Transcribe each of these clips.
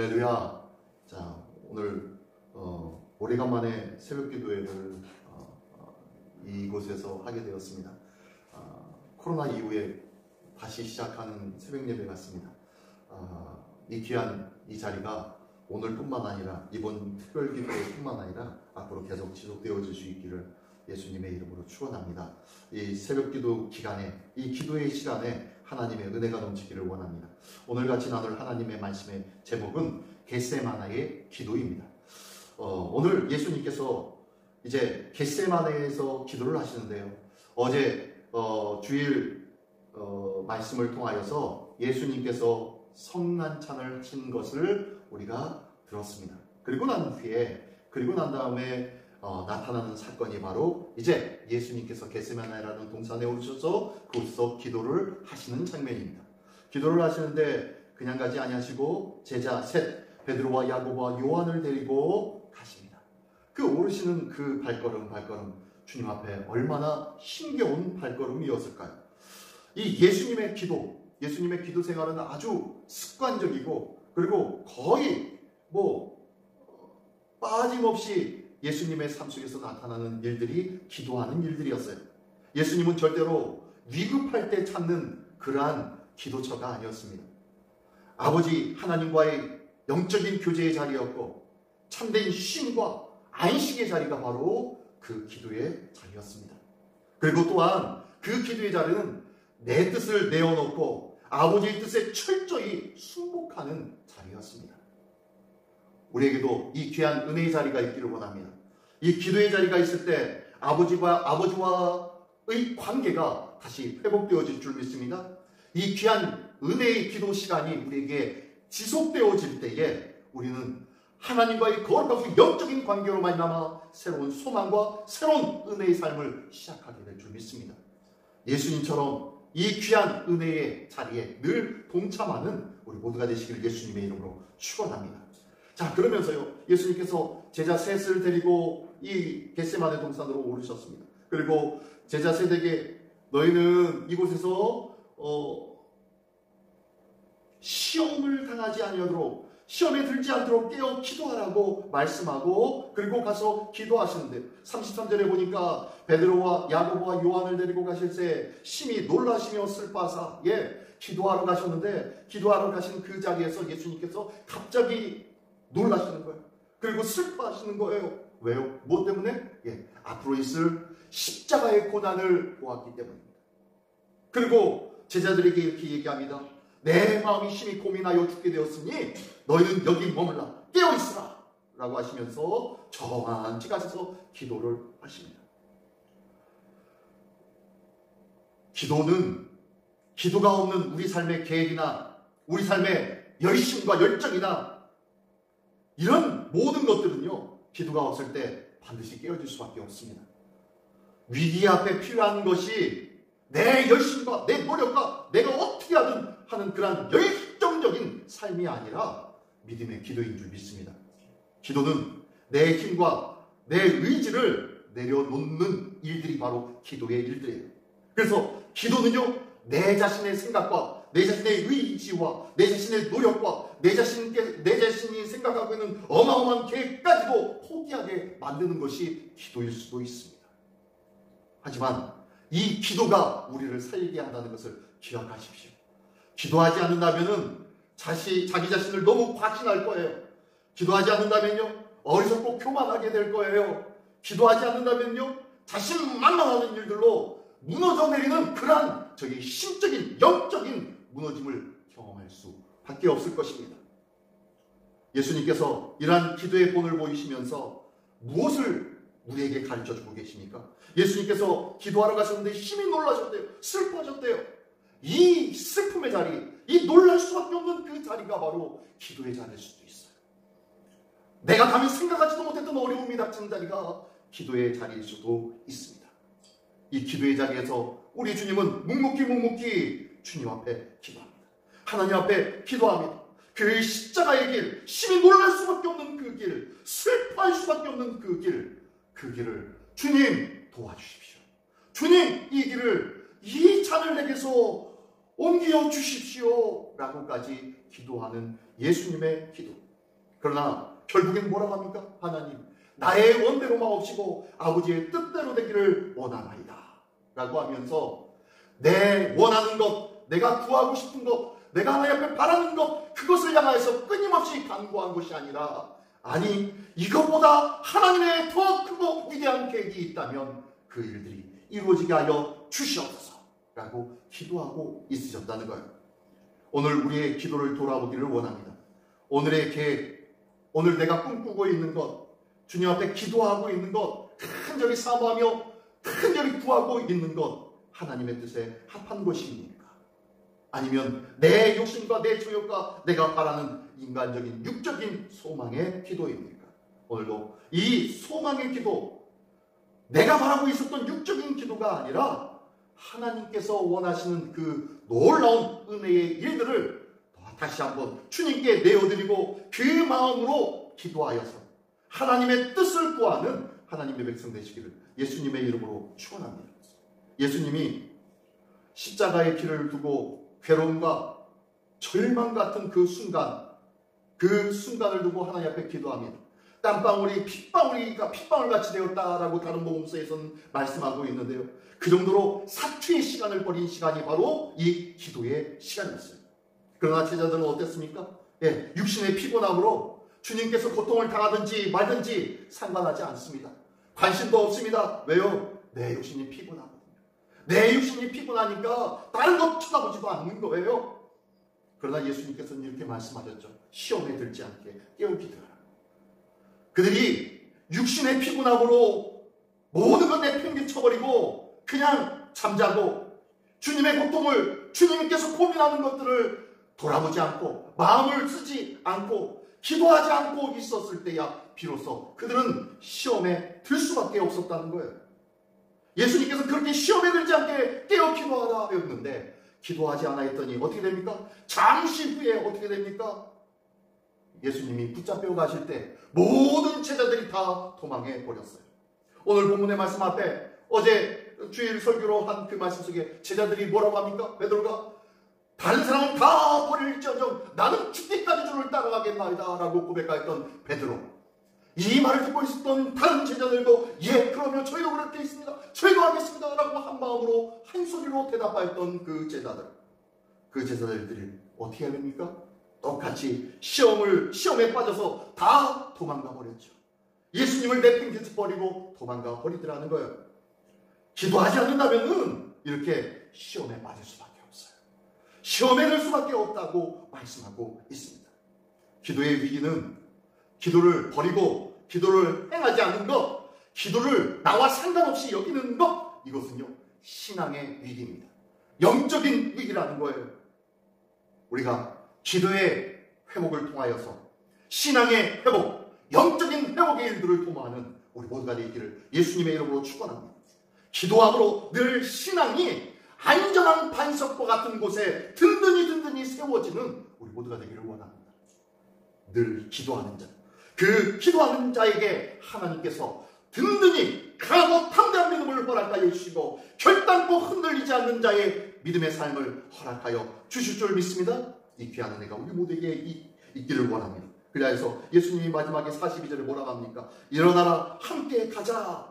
할렐루야. 자, 오늘 오래간만에 새벽 기도회를 이곳에서 하게 되었습니다. 코로나 이후에 다시 시작하는 새벽 예배 같습니다. 이 귀한 이 자리가 오늘뿐만 아니라 이번 특별 기도회뿐만 아니라 앞으로 계속 지속되어질 수 있기를 예수님의 이름으로 축원합니다. 이 새벽 기도 기간에, 이 기도의 시간에 하나님의 은혜가 넘치기를 원합니다. 오늘 같이 나눌 하나님의 말씀의 제목은 겟세마네의 기도입니다. 오늘 예수님께서 이제 겟세마네에서 기도를 하시는데요. 어제 주일 말씀을 통하여서 예수님께서 성난찬을 하신 것을 우리가 들었습니다. 그리고 난 다음에 나타나는 사건이 바로 이제 예수님께서 겟세마네라는 동산에 오르셔서 그곳에서 기도를 하시는 장면입니다. 기도를 하시는데 그냥 가지 아니하시고 제자 셋, 베드로와 야고보와 요한을 데리고 가십니다. 그 오르시는 그 발걸음 주님 앞에 얼마나 힘겨운 발걸음이었을까요? 이 예수님의 기도 생활은 아주 습관적이고, 그리고 거의 빠짐없이 예수님의 삶 속에서 나타나는 일들이 기도하는 일들이었어요. 예수님은 절대로 위급할 때 찾는 그러한 기도처가 아니었습니다. 아버지 하나님과의 영적인 교제의 자리였고, 참된 쉼과 안식의 자리가 바로 그 기도의 자리였습니다. 그리고 또한 그 기도의 자리는 내 뜻을 내어놓고 아버지의 뜻에 철저히 순복하는 자리였습니다. 우리에게도 이 귀한 은혜의 자리가 있기를 원합니다. 이 기도의 자리가 있을 때 아버지와의 관계가 다시 회복되어질 줄 믿습니다. 이 귀한 은혜의 기도 시간이 우리에게 지속되어질 때에 우리는 하나님과의 거룩하고 영적인 관계로 말미암아 새로운 소망과 새로운 은혜의 삶을 시작하게 될 줄 믿습니다. 예수님처럼 이 귀한 은혜의 자리에 늘 동참하는 우리 모두가 되시기를 예수님의 이름으로 축원합니다. 자, 그러면서요, 예수님께서 제자 셋을 데리고 이 겟세마네 동산으로 오르셨습니다. 그리고 제자 셋에게 너희는 이곳에서 시험을 당하지 아니하도록, 시험에 들지 않도록 깨어 기도하라고 말씀하고, 그리고 가서 기도하시는데 33절에 보니까 베드로와 야고보와 요한을 데리고 가실 때 심히 놀라시며 슬퍼하사 기도하러 가셨는데, 기도하러 가신 그 자리에서 예수님께서 갑자기 놀라시는 거예요. 그리고 슬퍼하시는 거예요. 왜요? 뭐 때문에? 앞으로 있을 십자가의 고난을 보았기 때문입니다. 그리고 제자들에게 이렇게 얘기합니다. 내 마음이 심히 고민하여 죽게 되었으니 너희는 여기 머물라 깨어있으라 라고 하시면서 저만치 가셔서 기도를 하십니다. 기도가 없는 우리 삶의 계획이나 우리 삶의 열심과 열정이나 이런 모든 것들은요, 기도가 없을 때 반드시 깨어질 수밖에 없습니다. 위기 앞에 필요한 것이 내 열심과 내 노력과 내가 어떻게 하든 하는 그런 열정적인 삶이 아니라 믿음의 기도인 줄 믿습니다. 기도는 내 힘과 내 의지를 내려놓는 일들이 바로 기도의 일들이에요. 그래서 기도는요, 내 자신의 생각과 내 자신의 의지와 내 자신의 노력과 내 자신이 생각하고 있는 어마어마한 계획까지도 포기하게 만드는 것이 기도일 수도 있습니다. 하지만 이 기도가 우리를 살게 한다는 것을 기억하십시오. 기도하지 않는다면 자기 자신을 너무 과신할 거예요. 기도하지 않는다면요, 어리석고 교만하게 될 거예요. 기도하지 않는다면요, 자신만만하는 일들로 무너져 내리는 그러한 심적인 영적인 무너짐을 경험할 수밖에 없을 것입니다. 예수님께서 이러한 기도의 본을 보이시면서 무엇을 우리에게 가르쳐주고 계십니까? 예수님께서 기도하러 가셨는데 심히 놀라셨대요. 슬퍼하셨대요. 이 슬픔의 자리, 이 놀랄 수밖에 없는 그 자리가 바로 기도의 자리일 수도 있어요. 내가 감히 생각하지도 못했던 어려움이 닥치는 자리가 기도의 자리일 수도 있습니다. 이 기도의 자리에서 우리 주님은 묵묵히 주님 앞에 기도합니다. 하나님 앞에 기도합니다. 그 십자가의 길, 심히 놀랄 수밖에 없는 그 길, 슬퍼할 수밖에 없는 그 길을 주님 도와주십시오. 주님 이 잔을 내게서 옮겨 주십시오 라고까지 기도하는 예수님의 기도. 그러나 결국엔 뭐라고 합니까? 하나님, 나의 원대로 마옵시고 아버지의 뜻대로 되기를 원하나이다 라고 하면서 내 원하는 것, 내가 구하고 싶은 것, 내가 하나님 앞에 바라는 것, 그것을 향하여서 끊임없이 간구한 것이 아니라, 아니 이것보다 하나님의 더 크고 위대한 계획이 있다면 그 일들이 이루어지게 하여 주시옵소서 라고 기도하고 있으셨다는 거예요. 오늘 우리의 기도를 돌아보기를 원합니다. 오늘의 계획, 오늘 내가 꿈꾸고 있는 것, 주님 앞에 기도하고 있는 것, 간절히 사모하며 간절히 구하고 있는 것, 하나님의 뜻에 합한 것입니까? 아니면 내 욕심과 내 조욕과 내가 바라는 인간적인 육적인 소망의 기도입니까? 오늘도 이 소망의 기도, 내가 바라고 있었던 육적인 기도가 아니라 하나님께서 원하시는 그 놀라운 은혜의 일들을 다시 한번 주님께 내어드리고 그 마음으로 기도하여서 하나님의 뜻을 구하는 하나님의 백성 되시기를 예수님의 이름으로 축원합니다. 예수님이 십자가의 길을 두고 괴로움과 절망 같은 그 순간을 두고 하나님 앞에 기도합니다. 땀방울이 핏방울같이 되었다라고 다른 복음서에서는 말씀하고 있는데요. 그 정도로 사투의 시간을 버린 시간이 바로 이 기도의 시간이었어요. 그러나 제자들은 어땠습니까? 육신의 피곤함으로 주님께서 고통을 당하든지 말든지 상관하지 않습니다. 관심도 없습니다. 왜요? 내 육신이 피곤하거든요. 내 육신이 피곤하니까 다른 것 쳐다보지도 않는 거예요. 그러나 예수님께서는 이렇게 말씀하셨죠. 시험에 들지 않게 깨어 기도하라. 그들이 육신의 피곤함으로 모든 것 내팽개쳐버리고 그냥 잠자고 주님의 고통을, 주님께서 고민하는 것들을 돌아보지 않고 마음을 쓰지 않고 기도하지 않고 있었을 때야 비로소 그들은 시험에 들 수밖에 없었다는 거예요. 예수님께서 그렇게 시험에 들지 않게 깨어 기도하라 하였는데 기도하지 않아 했더니 어떻게 됩니까? 잠시 후에 어떻게 됩니까? 예수님이 붙잡혀 가실 때 모든 제자들이 다 도망해 버렸어요. 오늘 본문의 말씀 앞에 어제 주일 설교로 한 그 말씀 속에 제자들이 뭐라고 합니까? 베드로가 다른 사람은 다 버릴지어정 나는 죽기까지 주를 따라가겠나이다 라고 고백하였던 베드로, 이 말을 듣고 있었던 다른 제자들도 그러면 저희도 그렇게 있습니다, 저희도 하겠습니다 라고 한 마음으로 한 소리로 대답하였던 그 제자들이 어떻게 해야 됩니까? 똑같이 시험에 빠져서 다 도망가 버렸죠. 예수님을 내팽개쳐 버리고 도망가 버리더라는 거예요. 기도하지 않는다면은 이렇게 시험에 빠질 수밖에 없어요. 시험에 들 수밖에 없다고 말씀하고 있습니다. 기도의 위기는 기도를 버리고 기도를 행하지 않는 것, 기도를 나와 상관없이 여기는 것, 이것은요 신앙의 위기입니다. 영적인 위기라는 거예요. 우리가 기도의 회복을 통하여서 신앙의 회복, 영적인 회복의 일들을 도모하는 우리 모두가 되기를 예수님의 이름으로 축원합니다. 기도함으로 늘 신앙이 안전한 반석과 같은 곳에 든든히 세워지는 우리 모두가 되기를 원합니다. 늘 기도하는 자, 그 기도하는 자에게 하나님께서 든든히 강하고 담대한 믿음을 허락하여 주시고 결단코 흔들리지 않는 자의 믿음의 삶을 허락하여 주실 줄 믿습니다. 이 귀한 은혜가 우리 모두에게 있기를 원합니다. 그래서 예수님이 마지막에 42절에 뭐라고 합니까? 일어나라, 함께 가자.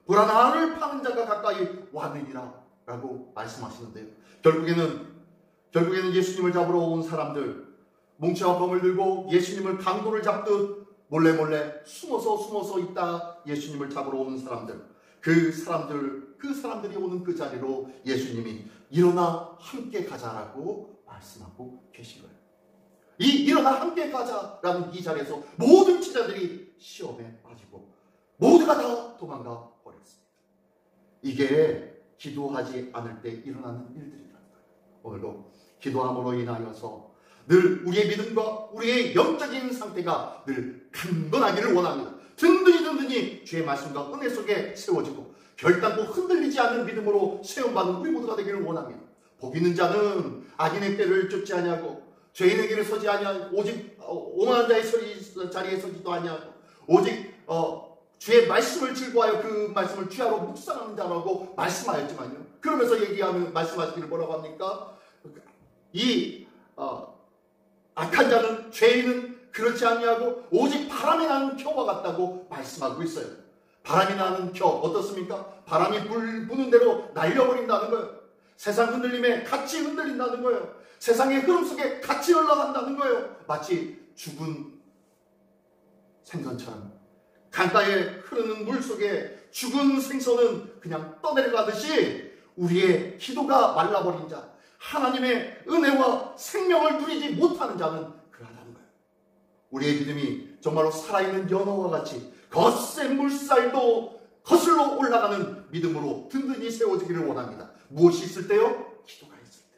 보라, 나를 파는 자가 가까이 왔느니라 라고 말씀하시는데요. 결국에는 예수님을 잡으러 온 사람들, 뭉치와 검을 들고 예수님을 강도를 잡듯 몰래 숨어서 있다 예수님을 잡으러 오는 사람들, 그 사람들이 오는 그 자리로 예수님이 일어나 함께 가자라고 말씀하고 계신 거예요. 이 일어나 함께 가자라는 이 자리에서 모든 제자들이 시험에 빠지고 모두가 다 도망가 버렸습니다. 이게 기도하지 않을 때 일어나는 일들이라는 거예요. 오늘도 기도함으로 인하여서 늘 우리의 믿음과 우리의 영적인 상태가 늘 강건하기를 원합니다. 든든히 주의 말씀과 은혜 속에 세워지고 결단코 흔들리지 않는 믿음으로 세움받는 우리 모두가 되기를 원합니다. 복 있는 자는 악인의 꾀를 쫓지 아니하고 죄인의 길을 서지 아니하고 오직 오만한 자의 자리에 서지도 아니하고 오직 주의 말씀을 즐거워하여 그 말씀을 주야로 묵상하는 자라고 말씀하였지만요. 그러면서 말씀하시기를 뭐라고 합니까? 이 악한 자는, 죄인은 그렇지 아니하고 오직 바람이 나는 겨와 같다고 말씀하고 있어요. 바람이 나는 겨 어떻습니까? 바람이 부는 대로 날려버린다는 거예요. 세상 흔들림에 같이 흔들린다는 거예요. 세상의 흐름 속에 같이 흘러간다는 거예요. 마치 죽은 생선처럼 강가에 흐르는 물 속에 죽은 생선은 그냥 떠내려가듯이 우리의 기도가 말라버린 자, 하나님의 은혜와 생명을 누리지 못하는 자는 그러하다는 거예요. 우리의 믿음이 정말로 살아있는 연어와 같이 거센 물살도 거슬러 올라가는 믿음으로 든든히 세워지기를 원합니다. 무엇이 있을 때요? 기도가 있을 때.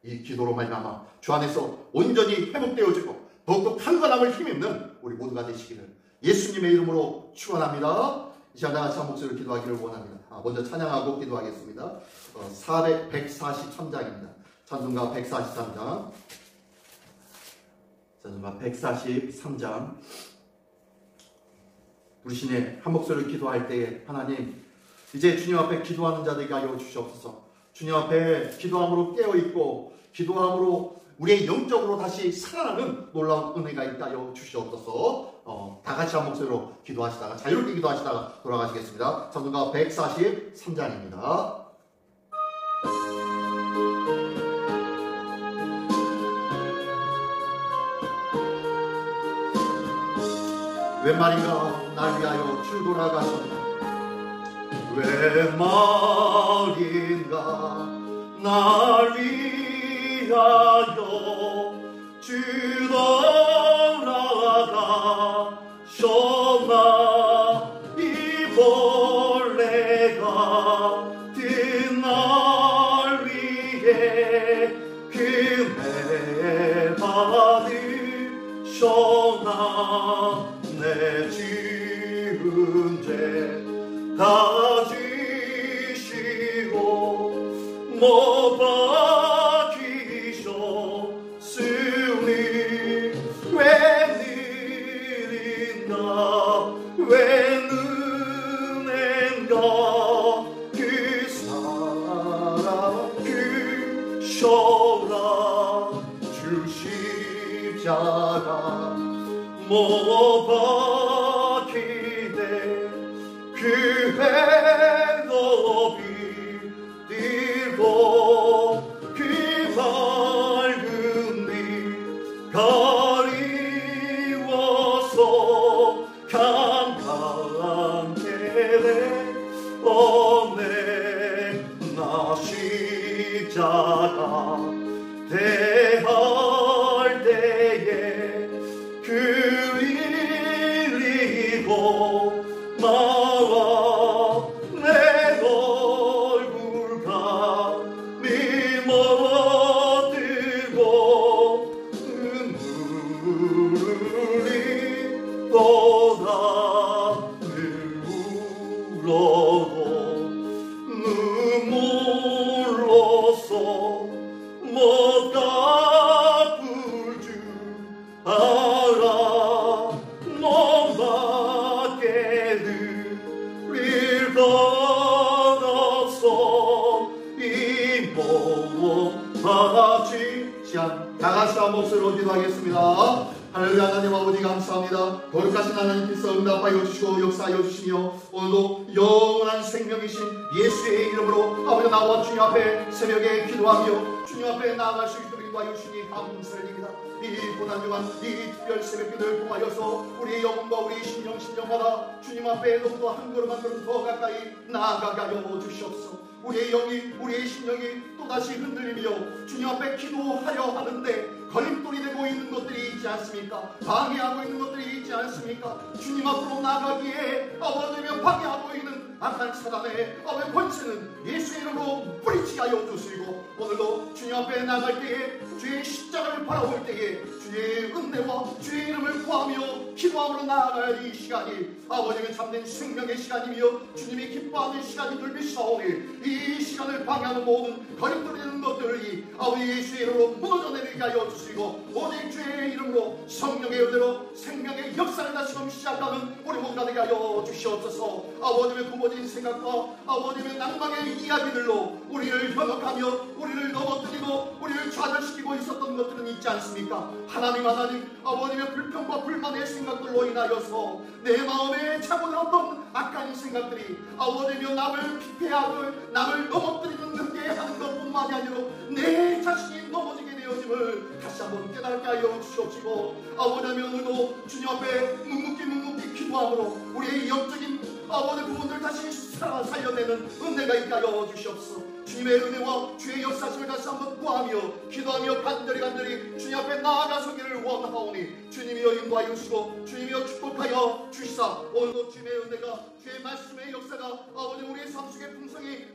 이 기도로 말미암아 주 안에서 온전히 회복되어지고 더욱더 강건함을 힘입는 우리 모두가 되시기를 예수님의 이름으로 축원합니다. 이 시간 다 같이 한 목소리로 기도하기를 원합니다. 먼저 찬양하고 기도하겠습니다. 143장입니다. 찬송가 143장. 찬송가 143장. 우리 신의 한 목소리로 기도할 때에 하나님, 이제 주님 앞에 기도하는 자들에게 하여 주시옵소서. 주님 앞에 기도함으로 깨어있고 기도함으로 우리의 영적으로 다시 살아나는 놀라운 은혜가 있다 하여 주시옵소서. 다 같이 한 목소리로 기도하시다가 자유롭게 기도하시다가 돌아가시겠습니다. 찬송가 143장입니다. 웬 말인가 날 위하여 주 돌아가셨나. 웬 말인가 날 위하여 주 돌아가셨나. 이 벌레가 든 날 위해 금에 받으셨나. 내 지은 죄 다 지시고 못 박히셨으니 왜 느린가 왜 은혜인가 그 사랑 주셔라. 주 십자가 못 박히되 그 해도 비들고 그 맑은 빛 가리워서 강강케 되었네. 나 십자가 대할 때에 그 일이고 나와 내 얼굴 감히 못들고 눈물이 또다 늘 울어도 눈물로써 못 갚을 줄 알아. 몸밖에 드릴 것 없어 이 몸같이. 시간 다같이 한 목소리로 기도하겠습니다. 할렐루야. 하나님 아버지 감사합니다. 거룩하신 하나님께서 응답하여 주시고 역사하여 주시며 오늘도 영원한 생명이신 예수의 이름으로 아버지 나와 주님 앞에 새벽에 기도하며 주님 앞에 나아갈 수 있도록 인도하여 주시니 감사를 드립니다. 이 고난주간 이 특별 새벽기도를 통하여서 우리의 영혼과 우리의 심령마다 주님 앞에 너무도 한 걸음 한 걸음 더 가까이 나아가게 하여 주시옵소서. 우리의 영이 우리의 심령이 또다시 흔들리며 주님 앞에 기도하여 하는데 걸림돌이 되고 있는 것들이 있지 않습니까? 방해하고 있는 것들이 있지 않습니까? 주님 앞으로 나가기에 아버지며 방해하고 있는 악한 사단의 권세는 예수의 이름으로 뿌리치게 하여 주시고 오늘도 주님 앞에 나갈 때에 주의 십자가를 바라볼 때에 주의 은혜와 주의 이름을 구하며 기도함으로 나아갈 이 시간이 아버지의 참된 생명의 시간이며 주님이 기뻐하는 시간이 늘 비사오니 이 시간을 방해하는 모든 거림돌이 되는 것들이 아버지 예수의 이름으로 무너져 내리게 하여 주시고 오직 주의 이름으로 성령의 은혜로 생명의 역사를 다시금 시작하는 우리 모두가 되게 하여 주시옵소서. 아버지의 부모진 생각과 아버지의 낭만의 이야기들로 우리 우리를 현혹하며 우리를 넘어뜨리고 우리를 좌절시키고 있었던 것들은 있지 않습니까? 하나님 아버님의 불평과 불만의 생각들로 인하여서 내 마음에 차고들었던 악한 생각들이 아버지며 남을 피폐하고 남을 넘어뜨리는 게 하는 것뿐만이 아니라 내 자신이 넘어지게 되어짐을 다시 한번 깨닫게 하여 주시옵시고, 아버지며 오늘도 주님 앞에 묵묵히 기도함으로 우리의 영적인 아버지 부분들 다시 살려내는 은혜가 있게 하여 주시옵소서. 주님의 은혜와 주의 역사심을 다시 한번 구하며 기도하며 간절히 주님 앞에 나아가서기를 원하오니, 주님이여 인도하여 주시고 주님이여 축복하여 주시사 오늘도 주님의 은혜가 주의 말씀의 역사가 아버지 우리의 삶 속에 풍성히